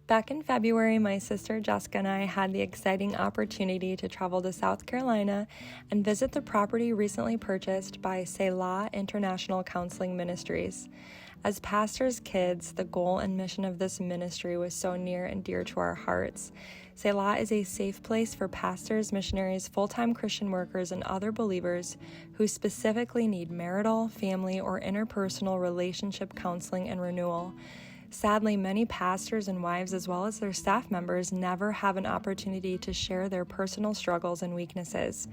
Back in February, my sister Jessica and I had the exciting opportunity to travel to South Carolina and visit the property recently purchased by Selah International Counseling Ministries. As pastors' kids, the goal and mission of this ministry was so near and dear to our hearts. Selah is a safe place for pastors, missionaries, full-time Christian workers, and other believers who specifically need marital, family, or interpersonal relationship counseling and renewal. Sadly, many pastors and wives, as well as their staff members, never have an opportunity to share their personal struggles and weaknesses.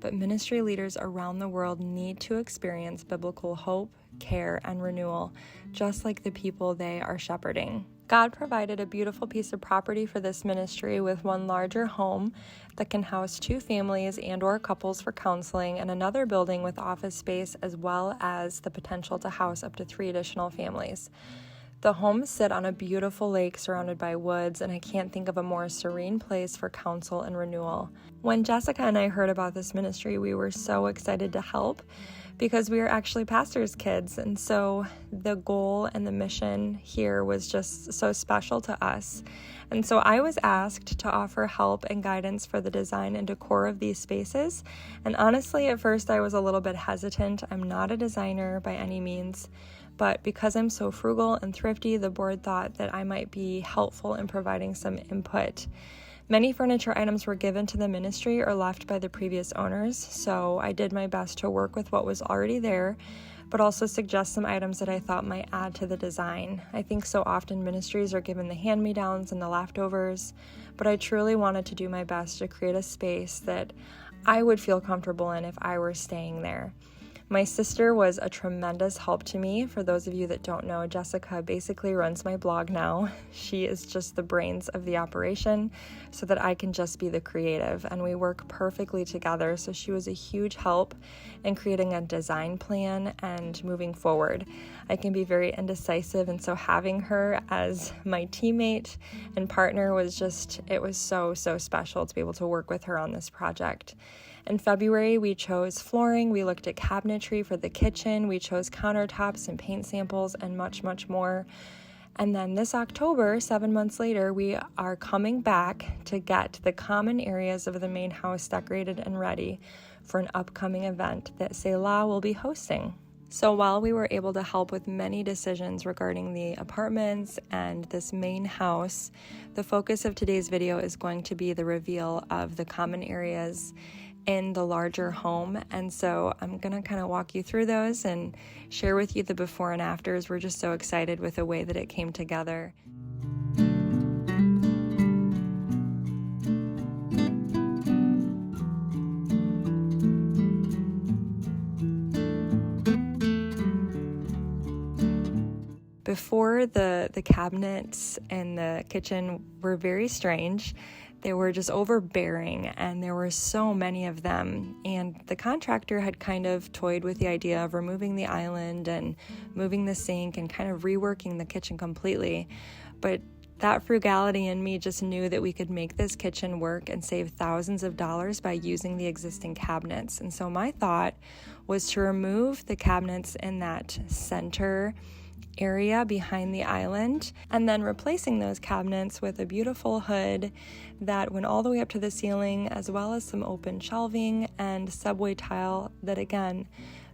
But ministry leaders around the world need to experience biblical hope, care, and renewal, just like the people they are shepherding. God provided a beautiful piece of property for this ministry with one larger home that can house 2 families and/or couples for counseling, and another building with office space, as well as the potential to house up to 3 additional families. The homes sit on a beautiful lake surrounded by woods, and I can't think of a more serene place for counsel and renewal. When Jessica and I heard about this ministry, we were so excited to help because we are actually pastors' kids, and so the goal and the mission here was just so special to us. And so I was asked to offer help and guidance for the design and decor of these spaces, and honestly, at first I was a little bit hesitant. I'm not a designer by any means, but because I'm so frugal and thrifty, the board thought that I might be helpful in providing some input. Many furniture items were given to the ministry or left by the previous owners, so I did my best to work with what was already there, but also suggest some items that I thought might add to the design. I think so often ministries are given the hand-me-downs and the leftovers, but I truly wanted to do my best to create a space that I would feel comfortable in if I were staying there. My sister was a tremendous help to me. For those of you that don't know, Jessica basically runs my blog now. She is just the brains of the operation so that I can just be the creative, and we work perfectly together. So she was a huge help in creating a design plan and moving forward. I can be very indecisive, and so having her as my teammate and partner was so special to be able to work with her on this project. In February, we chose flooring, we looked at cabinetry for the kitchen, we chose countertops and paint samples, and much, much more. And then this October, 7 months later, we are coming back to get the common areas of the main house decorated and ready for an upcoming event that Selah will be hosting. So while we were able to help with many decisions regarding the apartments and this main house, the focus of today's video is going to be the reveal of the common areas in the larger home. And so I'm going to kind of walk you through those and share with you the before and afters. We're just so excited with the way that it came together. Before, the cabinets in the kitchen were very strange. They were just overbearing, and there were so many of them. And the contractor had kind of toyed with the idea of removing the island and moving the sink and kind of reworking the kitchen completely. But that frugality in me just knew that we could make this kitchen work and save thousands of dollars by using the existing cabinets. And so my thought was to remove the cabinets in that center area behind the island, and then replacing those cabinets with a beautiful hood that went all the way up to the ceiling, as well as some open shelving and subway tile that again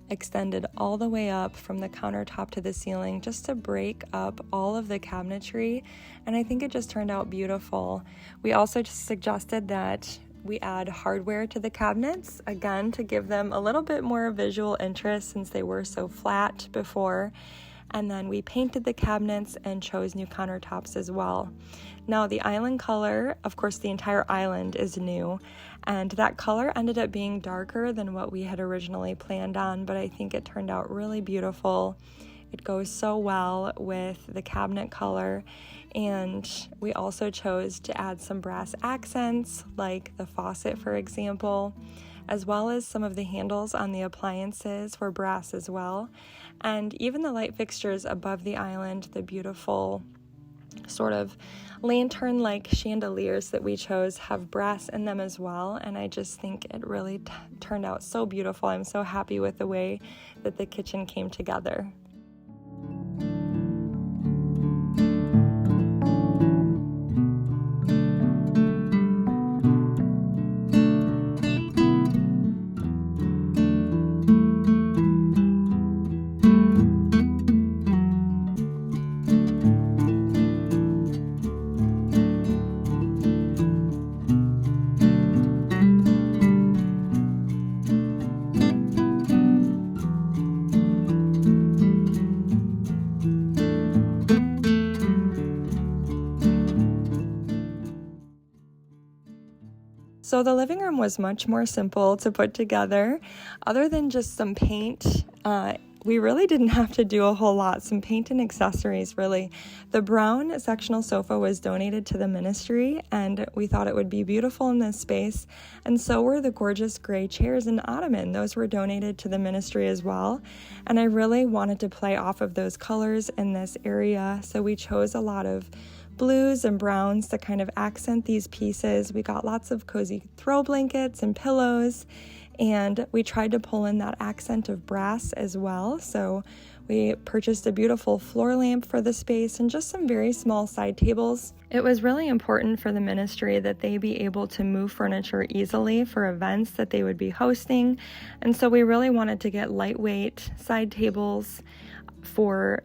extended all the way up from the countertop to the ceiling, just to break up all of the cabinetry. And I think it just turned out beautiful. We also just suggested that we add hardware to the cabinets, again, to give them a little bit more visual interest since they were so flat before. And then we painted the cabinets and chose new countertops as well. Now, the island color, of course, the entire island is new, and that color ended up being darker than what we had originally planned on, but I think it turned out really beautiful. It goes so well with the cabinet color, and we also chose to add some brass accents, like the faucet, for example, as well as some of the handles on the appliances were brass as well. And even the light fixtures above the island, the beautiful sort of lantern-like chandeliers that we chose, have brass in them as well. And I just think it really turned out so beautiful. I'm so happy with the way that the kitchen came together. So the living room was much more simple to put together. Other than just some paint, we really didn't have to do a whole lot. Some paint and accessories, really. The brown sectional sofa was donated to the ministry, and we thought it would be beautiful in this space. And so were the gorgeous gray chairs and ottoman. Those were donated to the ministry as well. And I really wanted to play off of those colors in this area, so we chose a lot of blues and browns to kind of accent these pieces. We got lots of cozy throw blankets and pillows, and we tried to pull in that accent of brass as well. So we purchased a beautiful floor lamp for the space and just some very small side tables. It was really important for the ministry that they be able to move furniture easily for events that they would be hosting. And so we really wanted to get lightweight side tables for,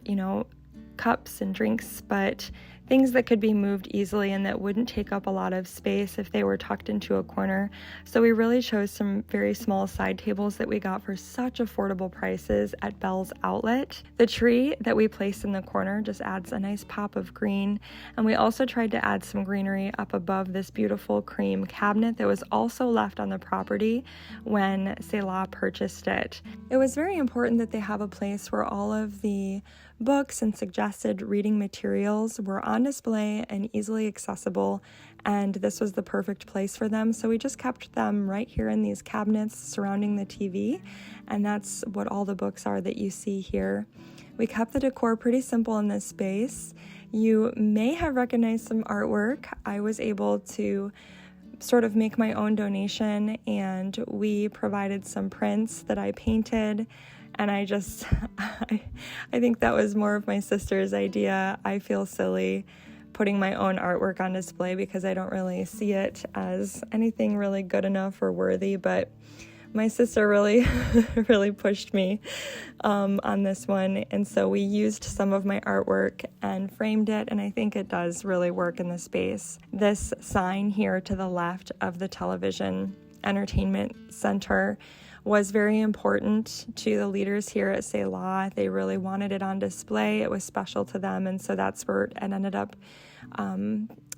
cups and drinks, but things that could be moved easily and that wouldn't take up a lot of space if they were tucked into a corner. So we really chose some very small side tables that we got for such affordable prices at Bell's Outlet. The tree that we placed in the corner just adds a nice pop of green. And we also tried to add some greenery up above this beautiful cream cabinet that was also left on the property when Selah purchased it. It was very important that they have a place where all of the books and suggested reading materials were on display and easily accessible, and this was the perfect place for them. So we just kept them right here in these cabinets surrounding the TV, and that's what all the books are that you see here. We kept the decor pretty simple in this space. You may have recognized some artwork. I was able to sort of make my own donation, and we provided some prints that I painted. And I think that was more of my sister's idea. I feel silly putting my own artwork on display because I don't really see it as anything really good enough or worthy, but my sister really, really pushed me on this one. And so we used some of my artwork and framed it, and I think it does really work in the space. This sign here to the left of the television entertainment center was very important to the leaders here at Selah. They really wanted it on display. It was special to them, and so that's where it ended up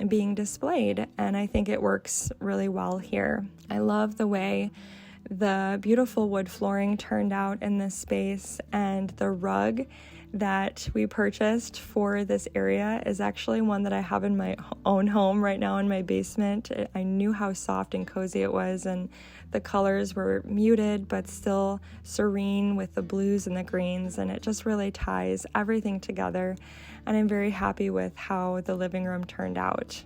being displayed, and I think it works really well here. I love the way the beautiful wood flooring turned out in this space, and the rug that we purchased for this area is actually one that I have in my own home right now in my basement. I knew how soft and cozy it was, and the colors were muted but still serene with the blues and the greens, and it just really ties everything together, and I'm very happy with how the living room turned out.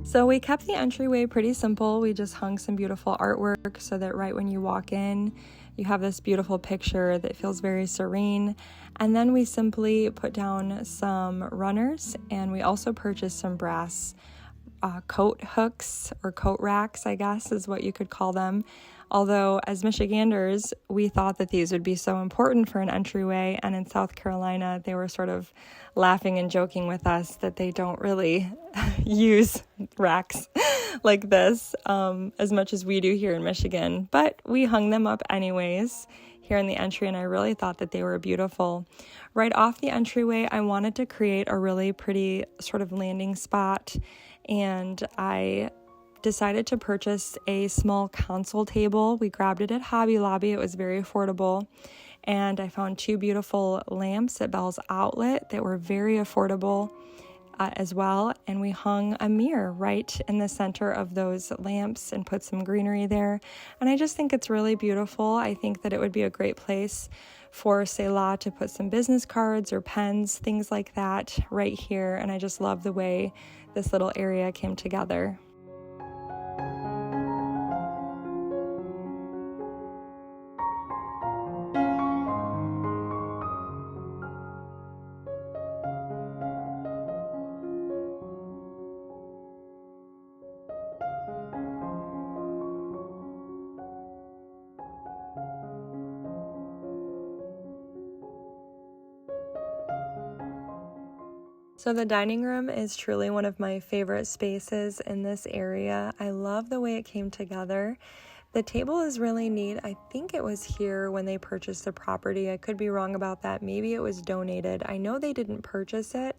So we kept the entryway pretty simple. We just hung some beautiful artwork so that right when you walk in, you have this beautiful picture that feels very serene. And then we simply put down some runners, and we also purchased some brass coat hooks, or coat racks, I guess is what you could call them. Although as Michiganders, we thought that these would be so important for an entryway, and in South Carolina, they were sort of laughing and joking with us that they don't really use racks like this as much as we do here in Michigan. But we hung them up anyways here in the entry, and I really thought that they were beautiful. Right off the entryway, I wanted to create a really pretty sort of landing spot, and I decided to purchase a small console table. We grabbed it at Hobby Lobby. It was very affordable. And I found two beautiful lamps at Bell's Outlet that were very affordable as well. And we hung a mirror right in the center of those lamps and put some greenery there. And I just think it's really beautiful. I think that it would be a great place for Selah to put some business cards or pens, things like that right here. And I just love the way this little area came together. So the dining room is truly one of my favorite spaces in this area. I love the way it came together. The table is really neat. I think it was here when they purchased the property. I could be wrong about that. Maybe it was donated. I know they didn't purchase it,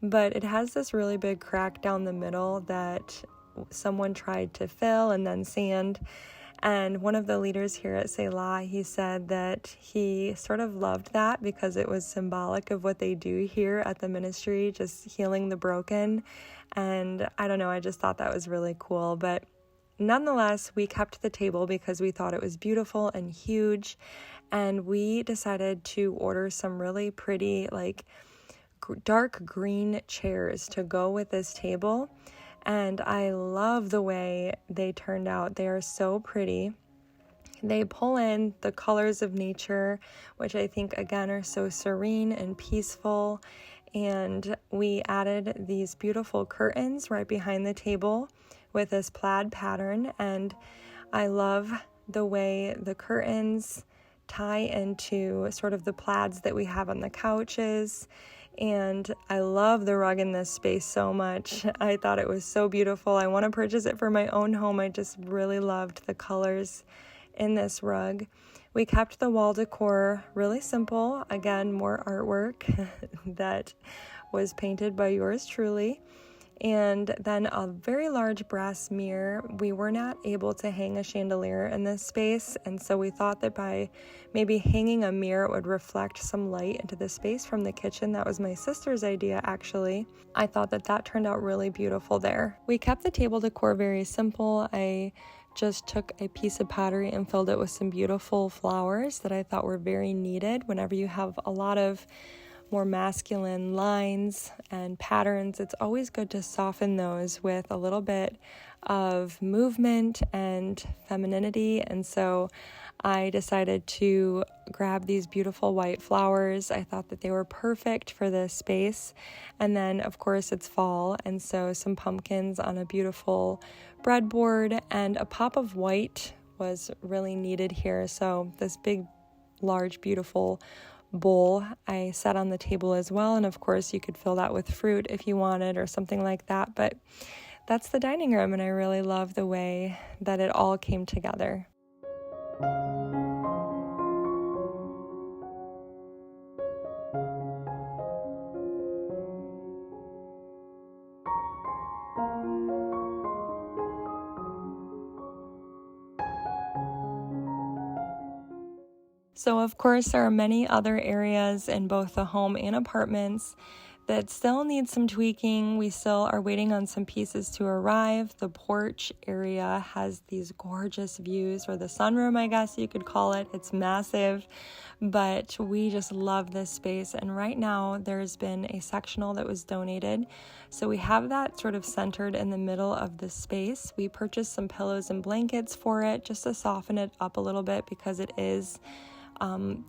but it has this really big crack down the middle that someone tried to fill and then sand. And one of the leaders here at Selah, he said that he sort of loved that because it was symbolic of what they do here at the ministry, just healing the broken. And I don't know, I just thought that was really cool. But nonetheless, we kept the table because we thought it was beautiful and huge. And we decided to order some really pretty, like dark green chairs to go with this table. And I love the way they turned out. They are so pretty. They pull in the colors of nature, which I think, again, are so serene and peaceful. And we added these beautiful curtains right behind the table with this plaid pattern. And I love the way the curtains tie into sort of the plaids that we have on the couches. And I love the rug in this space so much. I thought it was so beautiful. I want to purchase it for my own home. I just really loved the colors in this rug. We kept the wall decor really simple. Again, more artwork that was painted by yours truly. And then a very large brass mirror. We were not able to hang a chandelier in this space, and so we thought that by maybe hanging a mirror it would reflect some light into the space from the kitchen. That was my sister's idea, actually. I thought that turned out really beautiful there. We kept the table decor very simple. I just took a piece of pottery and filled it with some beautiful flowers that I thought were very needed. Whenever you have a lot of more masculine lines and patterns, it's always good to soften those with a little bit of movement and femininity. And so I decided to grab these beautiful white flowers. I thought that they were perfect for this space. And then, of course, it's fall, and so some pumpkins on a beautiful breadboard, and a pop of white was really needed here. So this big, large, beautiful bowl I set on the table as well. And of course you could fill that with fruit if you wanted or something like that. But that's the dining room, and I really love the way that it all came together. So of course there are many other areas in both the home and apartments that still need some tweaking. We still are waiting on some pieces to arrive. The porch area has these gorgeous views, or the sunroom, I guess you could call it. It's massive, but we just love this space. And right now there's been a sectional that was donated. So we have that sort of centered in the middle of the space. We purchased some pillows and blankets for it just to soften it up a little bit because it is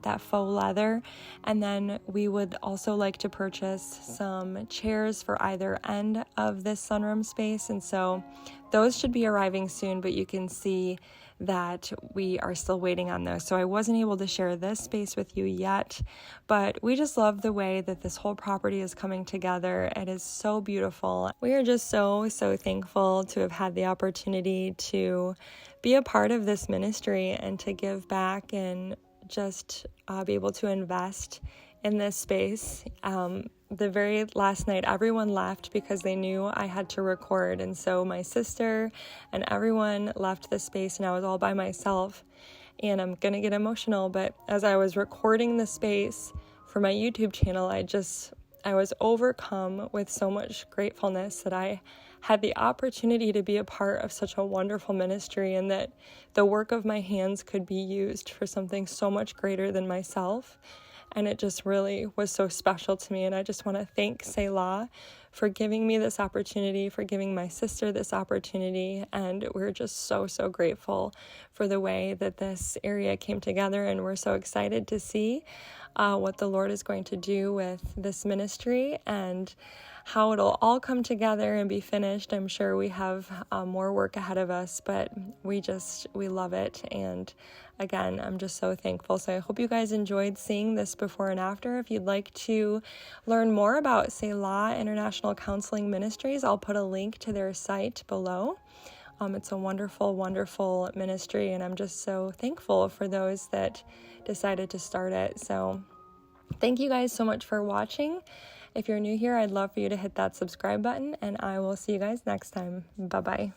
that faux leather. And then we would also like to purchase some chairs for either end of this sunroom space. And so those should be arriving soon, but you can see that we are still waiting on those. So I wasn't able to share this space with you yet, but we just love the way that this whole property is coming together. It is so beautiful. We are just so thankful to have had the opportunity to be a part of this ministry and to give back and just be able to invest in this space. The very last night, everyone left because they knew I had to record. And so my sister and everyone left the space, and I was all by myself. And I'm going to get emotional, but as I was recording the space for my YouTube channel, I was overcome with so much gratefulness that I had the opportunity to be a part of such a wonderful ministry, and that the work of my hands could be used for something so much greater than myself. And it just really was so special to me. And I just want to thank Selah for giving me this opportunity, for giving my sister this opportunity. And we're just so grateful for the way that this area came together. And we're so excited to see what the Lord is going to do with this ministry. And how it'll all come together and be finished. I'm sure we have more work ahead of us, but we love it. And again, I'm just so thankful. So I hope you guys enjoyed seeing this before and after. If you'd like to learn more about Selah International Counseling Ministries, I'll put a link to their site below. It's a wonderful, wonderful ministry, and I'm just so thankful for those that decided to start it. So thank you guys so much for watching. If you're new here, I'd love for you to hit that subscribe button, and I will see you guys next time. Bye-bye.